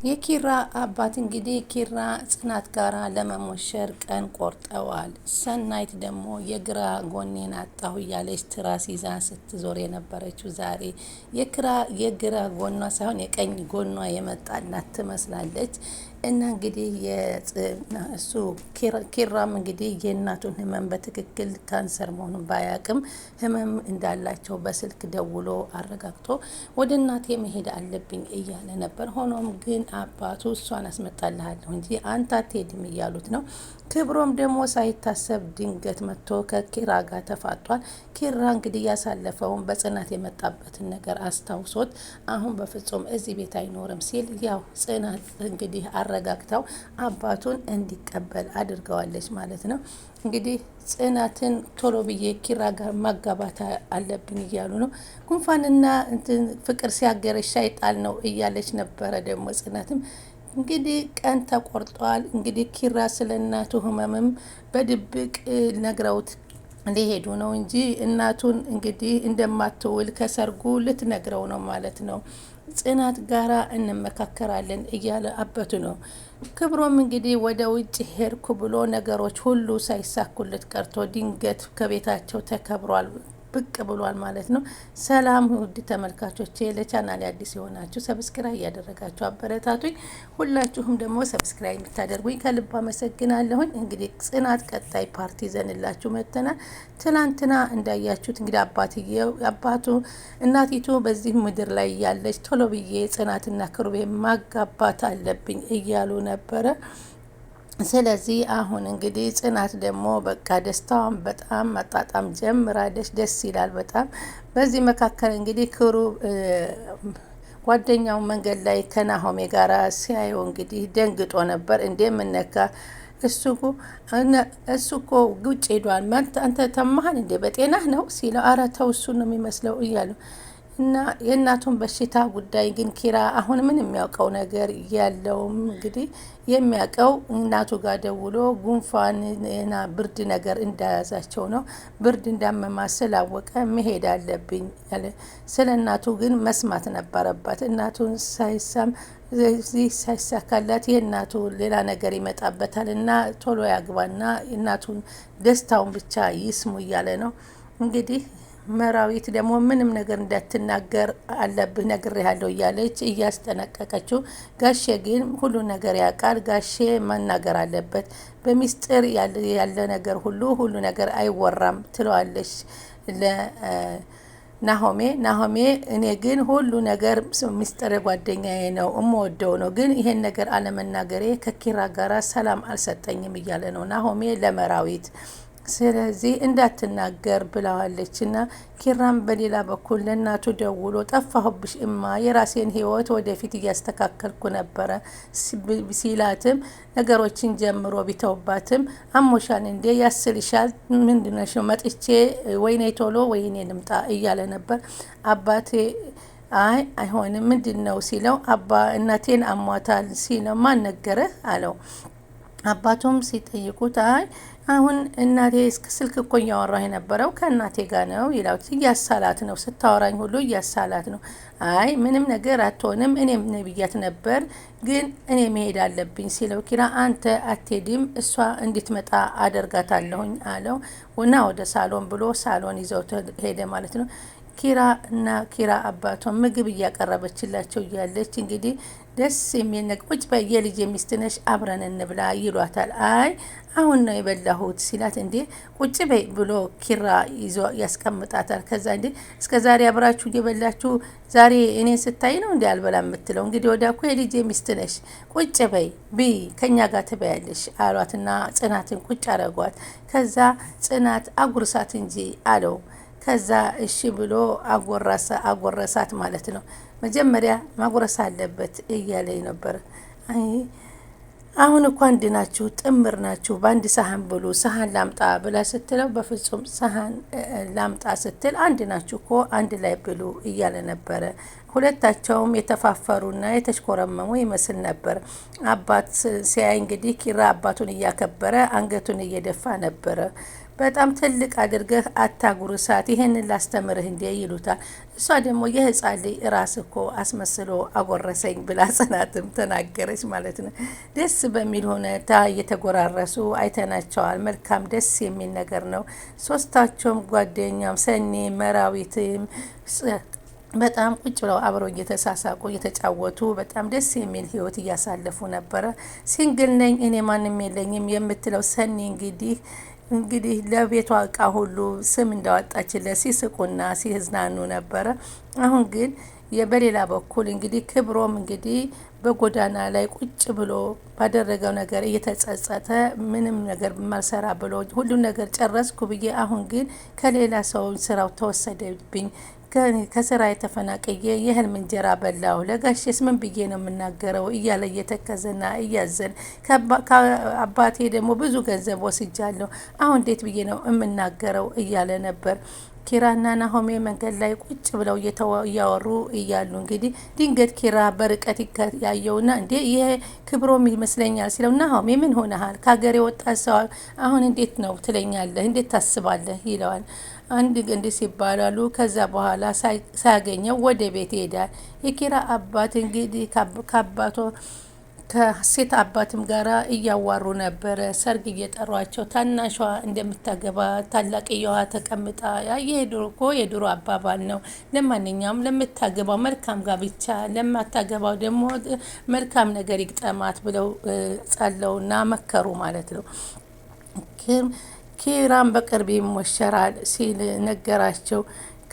የኪራ አባት እንግዲህ ኪራ ጽናት ጋራ ለመሞሸር ቀን ቆርጠዋል። ሰናይት ደግሞ የግራ ጎኔን አጣሁ እያለች ትራስ ይዛ ስትዞር የነበረችው ዛሬ የግራ ጎኗ ሳይሆን የቀኝ ጎኗ የመጣላት ትመስላለች። እና እንግዲህ እሱ ኪራም እንግዲህ የእናቱን ህመም በትክክል ካንሰር መሆኑን ባያቅም ህመም እንዳላቸው በስልክ ደውሎ አረጋግጦ ወደ እናቴ መሄድ አለብኝ እያለ ነበር። ሆኖም ግን አባቱ እሷን አስመጣልሃለሁ እንጂ አንተ አትሄድም እያሉት ነው። ክብሮም ደግሞ ሳይታሰብ ድንገት መጥቶ ከኪራ ጋር ተፋጧል። ኪራ እንግዲህ ያሳለፈውን በጽናት የመጣበትን ነገር አስታውሶት አሁን በፍጹም እዚህ ቤት አይኖርም ሲል ያው ጽናት እንግዲህ አረጋግተው አባቱን እንዲቀበል አድርገዋለች ማለት ነው። እንግዲህ ጽናትን ቶሎ ብዬ ኪራ ጋር ማጋባት አለብን እያሉ ነው። ጉንፋንና ፍቅር ሲያገረሽ ሻይጣል ነው እያለች ነበረ። ደግሞ ጽናትም እንግዲህ ቀን ተቆርጧል። እንግዲህ ኪራ ስለ እናቱ ህመምም በድብቅ ነግረውት ሊሄዱ ነው እንጂ እናቱን እንግዲህ እንደማትውል ከሰርጉ ልትነግረው ነው ማለት ነው። ጽናት ጋራ እንመካከራለን እያለ አበቱ ነው። ክብሮም እንግዲህ ወደ ውጭ ሄድኩ ብሎ ነገሮች ሁሉ ሳይሳኩለት ቀርቶ ድንገት ከቤታቸው ተከብሯል ብቅ ብሏል ማለት ነው። ሰላም ውድ ተመልካቾቼ፣ ለቻናል አዲስ የሆናችሁ ሰብስክራይብ እያደረጋችሁ አበረታቱኝ። ሁላችሁም ደግሞ ሰብስክራይብ የምታደርጉኝ ከልብ አመሰግናለሁኝ። እንግዲህ ጽናት ቀጣይ ፓርቲ ይዘንላችሁ መጥተናል። ትናንትና እንዳያችሁት እንግዲህ አባቱ እናቲቱ በዚህ ምድር ላይ ያለች ቶሎ ብዬ ጽናትና ክሩቤ ማጋባት አለብኝ እያሉ ነበረ። ስለዚህ አሁን እንግዲህ ጽናት ደግሞ በቃ ደስታዋን በጣም መጣጣም ጀምራለች። ደስ ይላል በጣም። በዚህ መካከል እንግዲህ ክሩብ ጓደኛው መንገድ ላይ ከናሆሜ ጋር ሲያየው እንግዲህ ደንግጦ ነበር። እንደምነካ እሱ እኮ ውጭ ሄዷል። አንተ ተማሃል እንዴ በጤናህ ነው ሲለው፣ ኧረ ተው እሱ ነው የሚመስለው እያሉ እና የእናቱን በሽታ ጉዳይ ግን ኪራ አሁን ምን የሚያውቀው ነገር ያለውም እንግዲህ የሚያውቀው እናቱ ጋር ደውሎ ጉንፋንና ብርድ ነገር እንዳያዛቸው ነው። ብርድ እንዳመማት ስላወቀ መሄድ አለብኝ ያለ። ስለ እናቱ ግን መስማት ነበረባት። እናቱን ሳይሳካላት የእናቱ ሌላ ነገር ይመጣበታል እና ቶሎ ያግባና እናቱን ደስታውን ብቻ ይስሙ እያለ ነው እንግዲህ። መራዊት ደግሞ ምንም ነገር እንዳትናገር አለብህ ነግሬሃለሁ እያለች እያስጠነቀቀችው፣ ጋሼ ግን ሁሉ ነገር ያውቃል። ጋሼ መናገር አለበት። በሚስጥር ያለ ነገር ሁሉ ነገር አይወራም ትለዋለች ናሆሜ እኔ ግን ሁሉ ነገር ሚስጥር ጓደኛዬ ነው እምወደው ነው፣ ግን ይሄን ነገር አለመናገሬ ከኪራ ጋር ሰላም አልሰጠኝም እያለ ነው ናሆሜ ለመራዊት። ስለዚህ እንዳትናገር ብለዋለች። እና ኪራም በሌላ በኩል ለእናቱ ደውሎ ጠፋሁብሽ እማ፣ የራሴን ህይወት ወደፊት እያስተካከልኩ ነበረ ሲላትም ነገሮችን ጀምሮ ቢተውባትም አሞሻል እንዴ ያስልሻል፣ ምንድነሽ መጥቼ ወይኔ ቶሎ ወይኔ ልምጣ እያለ ነበር። አባቴ አይሆንም ምንድን ነው ሲለው፣ እናቴን አሟታል ሲለው፣ ማን ነገረህ አለው። አባቱም ሲጠይቁት አሁን እናቴ ስልክ እኮ እያወራሁ የነበረው ከእናቴ ጋር ነው ይላል። እያሳላት ነው፣ ስታወራኝ ሁሉ እያሳላት ነው። ምንም ነገር አትሆንም፣ እኔም ነብያት ነበር፣ ግን እኔ መሄድ አለብኝ ሲለው፣ ኪራ አንተ አትሄድም፣ እሷ እንድትመጣ አደርጋታለሁኝ አለው። እና ወደ ሳሎን ብሎ ሳሎን ይዘው ሄደ ማለት ነው። ኪራ አባቷን ምግብ እያቀረበችላቸው እያለች እንግዲህ ደስ የሚል ነገር ቁጭ በይ የልጅ ሚስት ነሽ አብረን እንብላ ይሏታል። አሁን ነው የበላሁት ሲላት፣ እንዴ ቁጭ በይ ብሎ ኪራ ይዞ ያስቀምጣታል። ከዛ እንዴ እስከ ዛሬ አብራችሁ እየበላችሁ ዛሬ እኔን ስታይ ነው እንዴ አልበላ የምትለው? እንግዲህ ወዲያ እኮ የልጅ ሚስት ነሽ፣ ቁጭ በይ ብይ ከኛ ጋር ትበያለሽ አሏትና ጽናትን ቁጭ አረጓት። ከዛ ጽናት አጉርሳት እንጂ አለው። ከዛ እሺ ብሎ አጎረሳት ማለት ነው። መጀመሪያ ማጉረስ አለበት እያለኝ ነበር። አሁን እኮ አንድ ናችሁ፣ ጥምር ናችሁ፣ በአንድ ሳህን ብሉ፣ ሳህን ላምጣ ብላ ስትለው፣ በፍጹም ሳህን ላምጣ ስትል አንድ ናችሁ እኮ አንድ ላይ ብሉ እያለ ነበረ። ሁለታቸውም የተፋፈሩና የተሽኮረመሙ ይመስል ነበር። አባት ሲያይ እንግዲህ ኪራ አባቱን እያከበረ አንገቱን እየደፋ ነበረ። በጣም ትልቅ አድርገህ አታጉርሳት፣ ይሄንን ላስተምርህ እንዴ ይሉታል። እሷ ደግሞ የህፃን ልጅ ራስ እኮ አስመስሎ አጎረሰኝ ብላ ጽናትም ተናገረች ማለት ነው። ደስ በሚል ሁኔታ እየተጎራረሱ አይተናቸዋል። መልካም ደስ የሚል ነገር ነው። ሶስታቸውም ጓደኛም ሰኔ መራዊትም በጣም ቁጭ ብለው አብረው እየተሳሳቁ እየተጫወቱ በጣም ደስ የሚል ህይወት እያሳለፉ ነበረ። ሲንግል ነኝ እኔ ማንም የለኝም የምትለው ሰኒ እንግዲህ ለቤቷ እቃ ሁሉ ስም እንዳወጣችለት ሲስቁና ሲዝናኑ ነበረ። አሁን ግን በሌላ በኩል እንግዲህ ክብሮም እንግዲህ በጎዳና ላይ ቁጭ ብሎ ባደረገው ነገር እየተጸጸተ ምንም ነገር ማልሰራ ብሎ ሁሉን ነገር ጨረስኩ ብዬ አሁን ግን ከሌላ ሰው ስራው ተወሰደብኝ ከስራ የተፈናቀየ የህልም እንጀራ በላው ለጋሼስ ምን ብዬ ነው የምናገረው እያለ እየተከዘና እያዘን ከአባቴ ደግሞ ብዙ ገንዘብ ወስጃለሁ አሁን እንዴት ብዬ ነው የምናገረው እያለ ነበር። ኪራና ናሆሜ መንገድ ላይ ቁጭ ብለው እያወሩ እያሉ እንግዲህ ድንገት ኪራ በርቀት ያየውና እንዴ ይሄ ክብሮም ይመስለኛል ሲለው፣ ናሆሜ ምን ሆነሃል? ከሀገር የወጣ ሰው አሁን እንዴት ነው ትለኛለህ? እንዴት ታስባለህ? ይለዋል። አንድ እንዲህ ሲባላሉ ከዛ በኋላ ሳያገኘው ወደ ቤት ይሄዳል። የኪራ አባት እንግዲህ ከአባቶ ከሴት አባትም ጋራ እያዋሩ ነበረ። ሰርግ እየጠሯቸው ታናሿ እንደምታገባ ታላቅየዋ ተቀምጣ የድሮ እኮ የድሮ አባባል ነው። ለማንኛውም ለምታገባው መልካም ጋብቻ፣ ለማታገባው ደግሞ መልካም ነገር ይግጠማት ብለው ጸለውና መከሩ ማለት ነው። ኪራም በቅርብ ይሞሸራል ሲል ነገራቸው።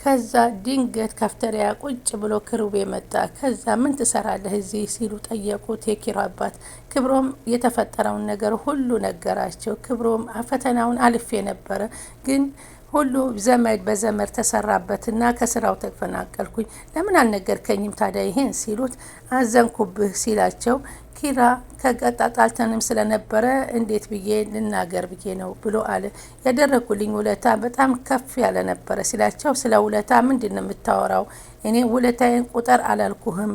ከዛ ድንገት ካፍተሪያ ቁጭ ብሎ ክሩቤ መጣ። ከዛ ምን ትሰራለህ እዚህ ሲሉ ጠየቁት የኪራ አባት። ክብሮም የተፈጠረውን ነገር ሁሉ ነገራቸው። ክብሮም ፈተናውን አልፌ ነበረ ግን ሁሉ ዘመድ በዘመድ ተሰራበትና ከስራው ተፈናቀልኩኝ። ለምን አልነገርከኝም ታዲያ ይሄን ሲሉት አዘንኩብህ ሲላቸው ኪራ ከቀጣጣልተንም ስለነበረ እንዴት ብዬ ልናገር ብዬ ነው ብሎ አለ። ያደረጉልኝ ውለታ በጣም ከፍ ያለ ነበረ ሲላቸው ስለ ውለታ ምንድን ነው የምታወራው? እኔ ውለታዬን ቁጥር አላልኩህም።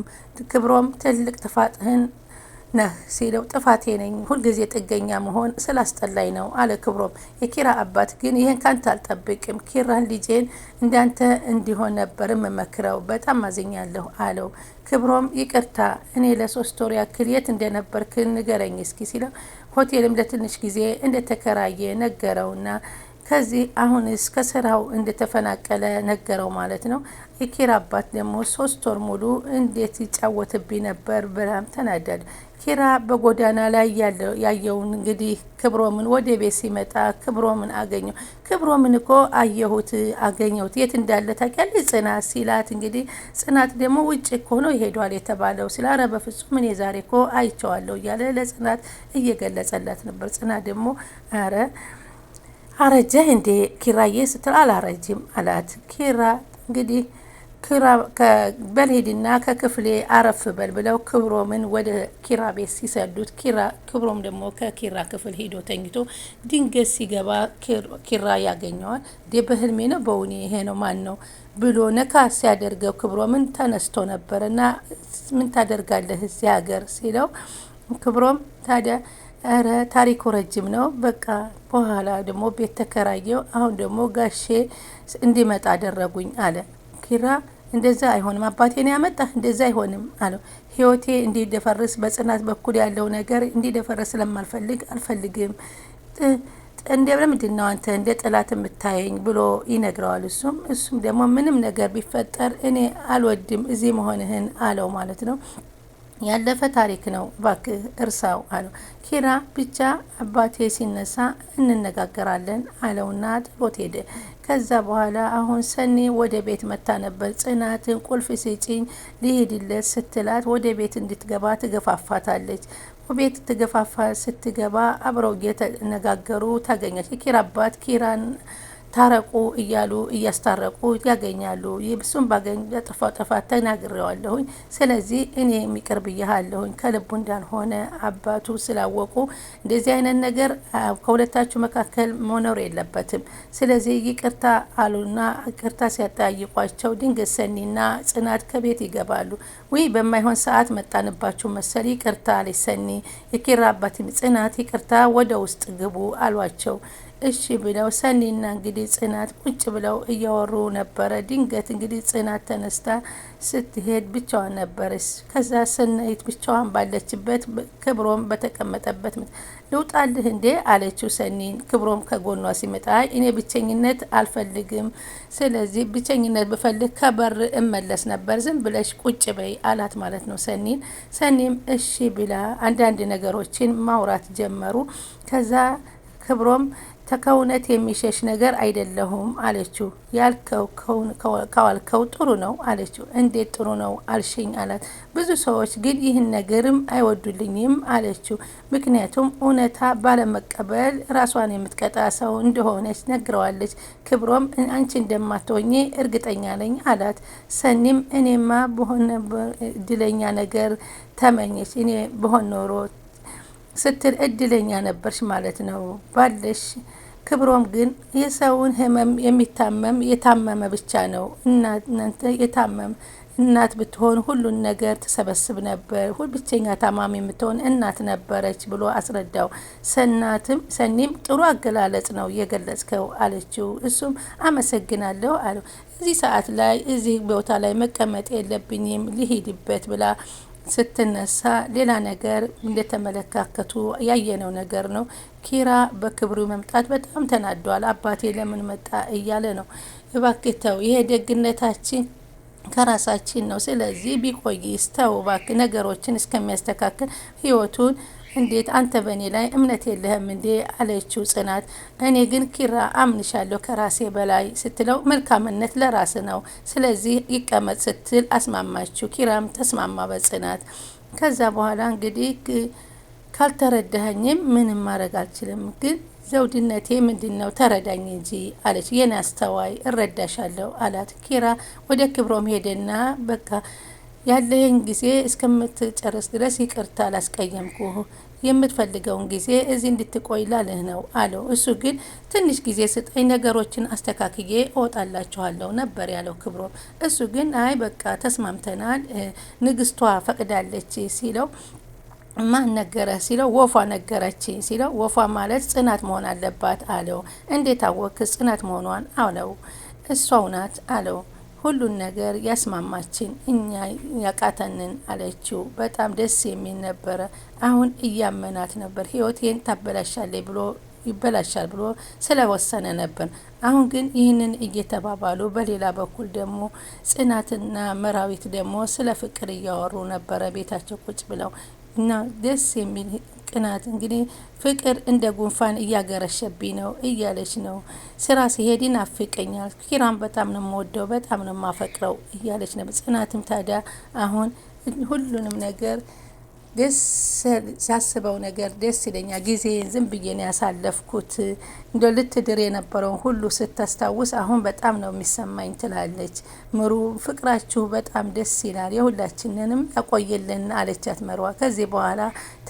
ክብሮም ትልቅ ጥፋትህን ነህ ሲለው ጥፋቴ ነኝ ሁልጊዜ ጥገኛ መሆን ስላስጠላኝ ነው አለ ክብሮም። የኪራ አባት ግን ይህን ካንተ አልጠብቅም፣ ኪራን ልጄን እንዳንተ እንዲሆን ነበር መመክረው፣ በጣም አዝኛለሁ አለው። ክብሮም ይቅርታ እኔ ለ3 ወር ያክል የት እንደነበርክ ንገረኝ እስኪ ሲለው ሆቴልም ለትንሽ ጊዜ እንደተከራየ ነገረውና ከዚህ አሁንስ ከስራው እንደተፈናቀለ ነገረው ማለት ነው። የኪራ አባት ደግሞ 3 ወር ሙሉ እንዴት ይጫወትብኝ ነበር በጣም ተናደደ። ኪራ በጎዳና ላይ ያየውን እንግዲህ ክብሮምን ወደ ቤት ሲመጣ ክብሮምን አገኘው። ክብሮምን እኮ አገኘሁት የት እንዳለ ታውቂያለሽ ጽናት ሲላት፣ እንግዲህ ጽናት ደግሞ ውጭ እኮ ነው ይሄዷል የተባለው ሲል፣ ኧረ በፍጹም እኔ ዛሬ እኮ አይቼዋለሁ እያለ ለጽናት እየገለጸላት ነበር። ጽናት ደግሞ ኧረ አረጀህ እንዴ ኪራዬ ስትል አላረጅም አላት። ኪራ እንግዲህ በልሄድና ከክፍሌ አረፍ በል ብለው ክብሮምን ወደ ኪራ ቤት ሲሰዱት ክብሮም ደግሞ ከኪራ ክፍል ሄዶ ተኝቶ ድንገት ሲገባ ኪራ ያገኘዋል። በህልሜ ነው በውኔ ይሄ ነው ማን ነው ብሎ ነካ ሲያደርገው ክብሮምን ተነስቶ ነበርና ምን ታደርጋለህ እዚህ ሀገር ሲለው ክብሮም ታዲያ ኧረ ታሪኩ ረጅም ነው በቃ በኋላ ደግሞ ቤት ተከራየው አሁን ደግሞ ጋሼ እንዲመጣ አደረጉኝ አለ። ኪራ እንደዛ አይሆንም አባቴን ያመጣህ እንደዛ አይሆንም አለው። ህይወቴ እንዲደፈርስ በጽናት በኩል ያለው ነገር እንዲደፈርስ አልፈልግም ለምንድን ነው አንተ እንደ ጠላት የምታየኝ ብሎ ይነግረዋል። እሱም ደግሞ ምንም ነገር ቢፈጠር እኔ አልወድም እዚህ መሆንህን አለው ማለት ነው። ያለፈ ታሪክ ነው እባክህ እርሳው አለው። ኪራ ብቻ አባቴ ሲነሳ እንነጋገራለን አለውና ጥሎት ሄደ። ከዛ በኋላ አሁን ሰኔ ወደ ቤት መታ ነበር። ጽናትን ቁልፍ ስጪኝ ሊሄድለት ስትላት ወደ ቤት እንድትገባ ትገፋፋታለች። ቤት ትገፋፋ ስትገባ አብረው እየተነጋገሩ ታገኛች። የኪራ አባት ኪራን ታረቁ እያሉ እያስታረቁ ያገኛሉ። እሱም ባገኝ ጠፋው ጥፋት ተናግሬዋለሁኝ። ስለዚህ እኔ የሚቅር ብያለሁኝ ከልቡ እንዳልሆነ አባቱ ስላወቁ እንደዚህ አይነት ነገር ከሁለታችሁ መካከል መኖር የለበትም። ስለዚህ ይቅርታ አሉና ይቅርታ ሲያጠያይቋቸው ድንገት ሰኒና ጽናት ከቤት ይገባሉ። ወይ በማይሆን ሰዓት መጣንባችሁ መሰል ይቅርታ አለች ሰኒ። የኪራ አባትም ጽናት ይቅርታ ወደ ውስጥ ግቡ አሏቸው። እሺ ብለው ሰኒና እንግዲህ ጽናት ቁጭ ብለው እያወሩ ነበረ። ድንገት እንግዲህ ጽናት ተነስታ ስትሄድ ብቻዋን ነበረች። ከዛ ሰናይት ብቻዋን ባለችበት ክብሮም በተቀመጠበት ልውጣልህ እንዴ አለችው ሰኒን። ክብሮም ከጎኗ ሲመጣ እኔ ብቸኝነት አልፈልግም፣ ስለዚህ ብቸኝነት ብፈልግ ከበር እመለስ ነበር፣ ዝም ብለሽ ቁጭ በይ አላት ማለት ነው ሰኒን። ሰኒም እሺ ብላ አንዳንድ ነገሮችን ማውራት ጀመሩ። ከዛ ክብሮም ከእውነት የሚሸሽ ነገር አይደለሁም አለችው። ያልከው ካዋልከው ጥሩ ነው አለችው። እንዴት ጥሩ ነው አልሽኝ አላት። ብዙ ሰዎች ግን ይህን ነገርም አይወዱልኝም አለችው። ምክንያቱም እውነታ ባለመቀበል ራሷን የምትቀጣ ሰው እንደሆነች ነግረዋለች። ክብሮም አንቺ እንደማትሆኚ እርግጠኛ ነኝ አላት። ሰኒም እኔማ በሆነ እድለኛ ነገር ተመኘች፣ እኔ በሆን ኖሮ ስትል እድለኛ ነበርሽ ማለት ነው ባለሽ። ክብሮም ግን የሰውን ህመም የሚታመም የታመመ ብቻ ነው። እናንተ የታመም እናት ብትሆን ሁሉን ነገር ትሰበስብ ነበር። ብቸኛ ታማሚ የምትሆን እናት ነበረች ብሎ አስረዳው። ሰኒም ጥሩ አገላለጽ ነው የገለጽከው አለችው። እሱም አመሰግናለሁ አለው። እዚህ ሰዓት ላይ እዚህ ቦታ ላይ መቀመጥ የለብኝም ልሂድበት ብላ ስትነሳ ሌላ ነገር እንደተመለካከቱ ያየነው ነገር ነው። ኪራ በክብሩ መምጣት በጣም ተናዷል። አባቴ ለምን መጣ እያለ ነው። እባክህ ተው፣ ይሄ ደግነታችን ከራሳችን ነው። ስለዚህ ቢቆይ ስተው እባክህ ነገሮችን እስከሚያስተካክል ህይወቱን እንዴት አንተ በእኔ ላይ እምነት የለህም እንዴ አለችው ጽናት። እኔ ግን ኪራ አምንሻለሁ ከራሴ በላይ ስትለው መልካምነት ለራስ ነው፣ ስለዚህ ይቀመጥ ስትል አስማማችው። ኪራም ተስማማ በጽናት። ከዛ በኋላ እንግዲህ ካልተረዳኸኝም ምንም ማድረግ አልችልም፣ ግን ዘውድነቴ ምንድን ነው ተረዳኝ እንጂ አለች። የኔ አስተዋይ እረዳሻለሁ አላት። ኪራ ወደ ክብሮም ሄደና በቃ ያለህን ጊዜ እስከምትጨርስ ድረስ ይቅርታ ላስቀየምኩ፣ የምትፈልገውን ጊዜ እዚህ እንድትቆይ ላልህ ነው አለው። እሱ ግን ትንሽ ጊዜ ስጠኝ፣ ነገሮችን አስተካክዬ እወጣላችኋለሁ ነበር ያለው ክብሮም። እሱ ግን አይ በቃ ተስማምተናል፣ ንግስቷ ፈቅዳለች ሲለው ማን ነገረ ሲለው ወፏ ነገረች ሲለው ወፏ ማለት ጽናት መሆን አለባት አለው። እንዴት አወክ ጽናት መሆኗን አለው። እሷው ናት አለው። ሁሉን ነገር ያስማማችን እኛ ያቃተንን አለችው። በጣም ደስ የሚል ነበረ። አሁን እያመናት ነበር። ህይወቴን ታበላሻለች ብሎ ይበላሻል ብሎ ስለወሰነ ነበር። አሁን ግን ይህንን እየተባባሉ በሌላ በኩል ደግሞ ጽናትና መራዊት ደግሞ ስለ ፍቅር እያወሩ ነበረ ቤታቸው ቁጭ ብለው እና ደስ የሚል ቅናት እንግዲህ ፍቅር እንደ ጉንፋን እያገረሸብኝ ነው እያለች ነው። ስራ ሲሄድ ይናፍቀኛል፣ ኪራን በጣም ነው የምወደው፣ በጣም ነው የማፈቅረው እያለች ነው። ጽናትም ታዲያ አሁን ሁሉንም ነገር ደስ ሳስበው ነገር ደስ ይለኛል። ጊዜን ዝም ብዬ ነው ያሳለፍኩት። እንደ ልትድር የነበረውን ሁሉ ስታስታውስ አሁን በጣም ነው የሚሰማኝ ትላለች። ምሩ ፍቅራችሁ በጣም ደስ ይላል፣ የሁላችንንም ያቆየልን አለቻት መርዋ። ከዚህ በኋላ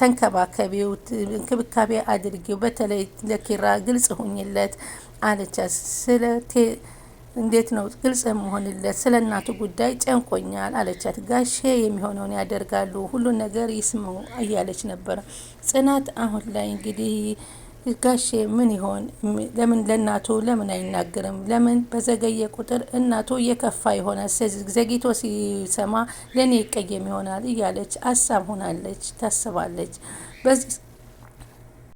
ተንከባከቢው፣ እንክብካቤ አድርጊው፣ በተለይ ለኪራ ግልጽ ሁኝለት አለቻት። እንዴት ነው ግልጽ መሆንለት? ስለ እናቱ ጉዳይ ጨንቆኛል አለቻት። ጋሼ የሚሆነውን ያደርጋሉ፣ ሁሉን ነገር ይስሙ እያለች ነበረ ጽናት። አሁን ላይ እንግዲህ ጋሼ ምን ይሆን? ለምን ለእናቱ ለምን አይናገርም? ለምን በዘገየ ቁጥር እናቱ እየከፋ ይሆናል? ዘግይቶ ሲሰማ ለእኔ ይቀየም ይሆናል እያለች ሀሳብ ሆናለች፣ ታስባለች። በዚህ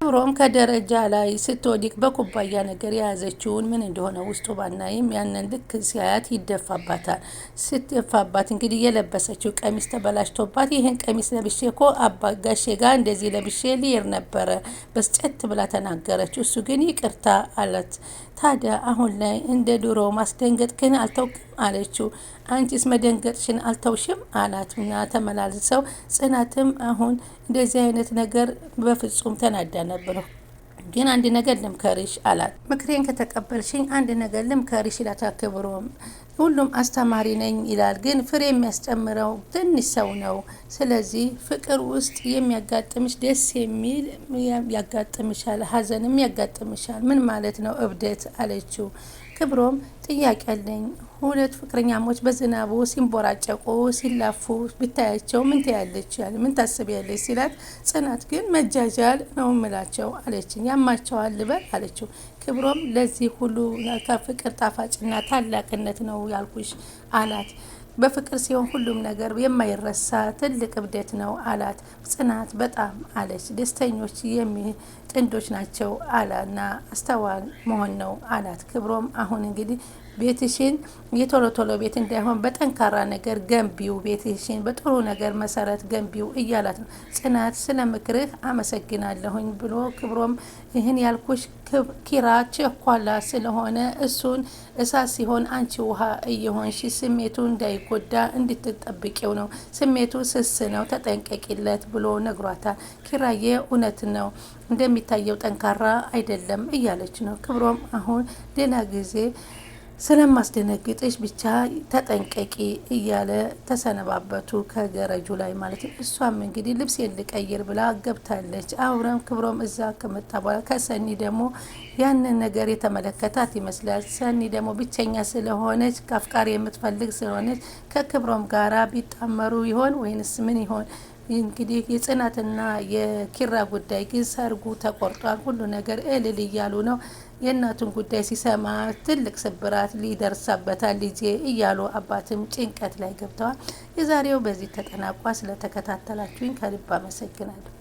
ክብሮም ከደረጃ ላይ ስትወዲቅ በኩባያ ነገር የያዘችውን ምን እንደሆነ ውስጡ ባናይም ያንን ልክ ሲያያት ይደፋባታል። ስትደፋባት እንግዲህ የለበሰችው ቀሚስ ተበላሽቶባት ይህን ቀሚስ ለብሼ እኮ አባ ጋሼ ጋር እንደዚህ ለብሼ ልሄድ ነበረ በስጨት ብላ ተናገረችው። እሱ ግን ይቅርታ አላት። ታዲያ አሁን ላይ እንደ ድሮ ማስደንገጥክን አልተውክም አለችው። አንቺስ መደንገጥሽን አልተውሽም አላት እና ተመላልሰው ጽናትም አሁን እንደዚህ አይነት ነገር በፍጹም ተናዳ ነበር። ግን አንድ ነገር ልምከርሽ አላት። ምክሬን ከተቀበልሽኝ አንድ ነገር ልምከርሽ ይላታል ክብሮም። ሁሉም አስተማሪ ነኝ ይላል፣ ግን ፍሬ የሚያስጨምረው ትንሽ ሰው ነው። ስለዚህ ፍቅር ውስጥ የሚያጋጥምሽ ደስ የሚል ያጋጥምሻል፣ ሀዘንም ያጋጥምሻል። ምን ማለት ነው እብደት አለችው። ክብሮም ጥያቄ አለኝ። ሁለት ፍቅረኛሞች በዝናቡ ሲንቦራጨቁ ሲላፉ ብታያቸው ምን ትያለች? ምን ታስቢያለች ሲላት፣ ጽናት ግን መጃጃል ነው ምላቸው አለችኝ። ያማቸዋል ልበል አለችው። ክብሮም ለዚህ ሁሉ ከፍቅር ጣፋጭና ታላቅነት ነው ያልኩሽ አላት። በፍቅር ሲሆን ሁሉም ነገር የማይረሳ ትልቅ እብደት ነው አላት። ጽናት በጣም አለች። ደስተኞች ጥንዶች ናቸው አላና አስተዋል መሆን ነው አላት። ክብሮም አሁን እንግዲህ ቤትሽን የቶሎ ቶሎ ቤት እንዳይሆን በጠንካራ ነገር ገንቢው፣ ቤትሽን በጥሩ ነገር መሰረት ገንቢው እያላት ነው። ጽናት ስለ ምክርህ አመሰግናለሁኝ ብሎ ክብሮም ይህን ያልኩሽ ኪራ ቸኳላ ስለሆነ እሱን እሳት ሲሆን አንቺ ውሃ እየሆንሽ ስሜቱ እንዳይጎዳ እንድትጠብቂው ነው። ስሜቱ ስስ ነው፣ ተጠንቀቂለት ብሎ ነግሯታል። ኪራዬ እውነት ነው እንደሚታየው ጠንካራ አይደለም እያለች ነው። ክብሮም አሁን ሌላ ጊዜ ስለማስደነግጥሽ ብቻ ተጠንቀቂ እያለ ተሰነባበቱ ከገረጁ ላይ ማለት ነው። እሷም እንግዲህ ልብስ ልቀይር ብላ ገብታለች። አብረም ክብሮም እዛ ከመጣ በኋላ ከሰኒ ደግሞ ያንን ነገር የተመለከታት ይመስላል። ሰኒ ደግሞ ብቸኛ ስለሆነች ከአፍቃሪ የምትፈልግ ስለሆነች ከክብሮም ጋራ ቢጣመሩ ይሆን ወይንስ ምን ይሆን? እንግዲህ የጽናትና የኪራ ጉዳይ ግን ሰርጉ ተቆርጧል። ሁሉ ነገር እልል እያሉ ነው። የእናቱን ጉዳይ ሲሰማ ትልቅ ስብራት ሊደርሳበታል ልጄ እያሉ አባትም ጭንቀት ላይ ገብተዋል። የዛሬው በዚህ ተጠናቋ። ስለተከታተላችሁኝ ከልብ አመሰግናለሁ።